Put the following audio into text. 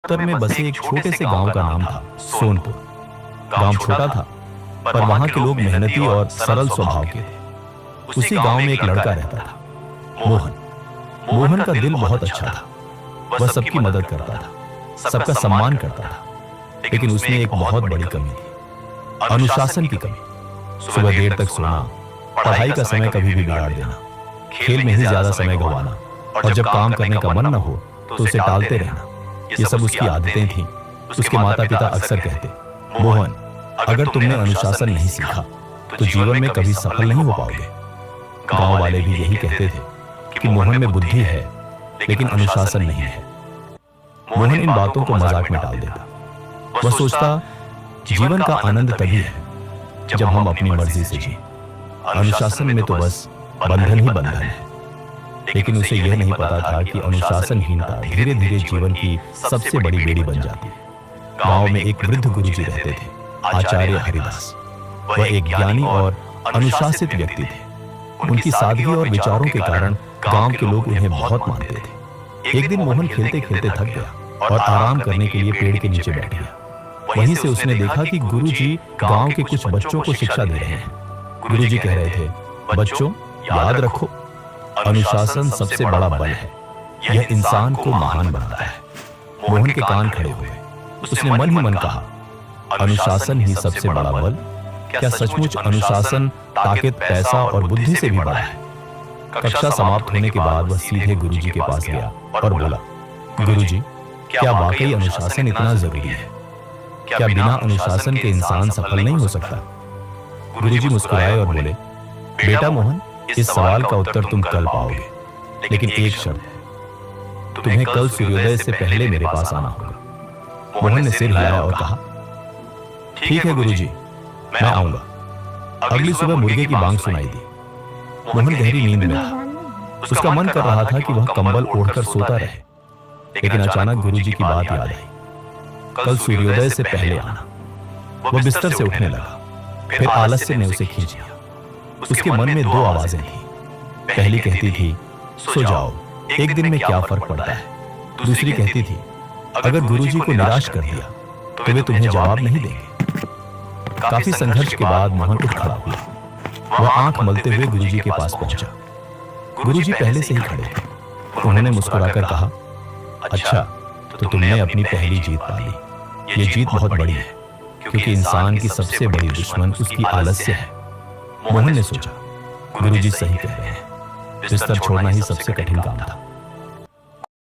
उत्तर में बसे एक छोटे से गांव का नाम था सोनपुर। गांव छोटा था, पर वहां के लोग मेहनती और सरल स्वभाव के थे। उसी गांव में एक लड़का रहता था, मोहन। मोहन का दिल बहुत अच्छा था। वह सबकी मदद करता था, सबका सम्मान करता था। लेकिन उसमें एक बहुत बड़ी कमी थी, अनुशासन की कमी। सुबह देर तक सोना, पढ़ाई का समय कभी भी बिगाड़ देना, खेल में ही ज्यादा समय गंवाना, और जब काम करने का मन न हो तो उसे टालते रहना, ये सब उसकी आदतें थीं। उसके माता पिता अक्सर कहते, मोहन, अगर तुमने अनुशासन नहीं सीखा तो जीवन में कभी सफल नहीं हो पाओगे। गांव वाले भी यही कहते थे कि मोहन में बुद्धि है लेकिन अनुशासन नहीं है। मोहन इन बातों को मजाक में टाल देता। वह सोचता, जीवन का आनंद तभी है जब हम अपनी मर्जी से जिए। अनुशासन में तो बस बंधन ही बंधन है। लेकिन उसे यह नहीं पता था कि अनुशासनहीनता धीरे धीरे जीवन की सबसे बड़ी बेड़ी बन जाती है। गांव में एक वृद्ध गुरुजी रहते थे, आचार्य हरिदास। वह एक ज्ञानी और अनुशासित व्यक्ति थे। उनकी सादगी और विचारों के कारण गांव के लोग उन्हें बहुत मानते थे। एक दिन मोहन खेलते खेलते थक गया और आराम करने के लिए पेड़ के नीचे बैठ गया। वहीं से उसने देखा कि गुरुजी गांव के कुछ बच्चों को शिक्षा दे रहे हैं। गुरुजी कह रहे थे, बच्चों, याद रखो, अनुशासन सबसे बड़ा बल है। यह इंसान को महान बनाता है। मोहन के कान खड़े हुए। उसने मन ही मन कहा, अनुशासन ही सबसे बड़ा बल? क्या सचमुच अनुशासन ताकत, पैसा और बुद्धि से भी बड़ा है? कक्षा समाप्त होने के बाद वह सीधे गुरुजी के पास गया और बोला, गुरुजी, क्या वाकई अनुशासन इतना जरूरी है? क्या बिना अनुशासन के इंसान सफल नहीं हो सकता? गुरुजी मुस्कुराए और बोले, बेटा मोहन, इस सवाल का उत्तर तुम कल पाओगे, लेकिन एक शर्त है, तुम्हें कल सूर्योदय से पहले मेरे पास आना होगा। मोहन ने सिर हिलाया और कहा, ठीक है गुरुजी, मैं आऊंगा। अगली सुबह मुर्गे की बांग सुनाई दी। मोहन गहरी नींद में था। उसका मन कर रहा था कि वह कंबल ओढ़कर सोता रहे, लेकिन अचानक गुरुजी की बात याद आई, कल सूर्योदय से पहले आना। वह बिस्तर से उठने लगा, फिर आलस्य ने उसे खींच लिया। उसके मन में दो आवाजें थी। पहली कहती थी, सो जाओ, एक दिन में क्या फर्क पड़ता है। दूसरी कहती थी, अगर गुरुजी को निराश कर दिया तो वे तुम्हें जवाब नहीं देंगे। काफी संघर्ष के बाद मोहन उठ खड़ा हुआ। वह आंख मलते हुए गुरुजी के पास पहुंचा। गुरुजी पहले से ही खड़े थे। उन्होंने मुस्कुराकर कहा, अच्छा, तो तुमने अपनी पहली जीत पा ली। ये जीत बहुत बड़ी है, क्योंकि इंसान की सबसे बड़ी दुश्मन उसकी आलस्य है। मोहन ने सोचा, गुरुजी सही कह रहे हैं, बिस्तर छोड़ना ही सबसे कठिन काम था।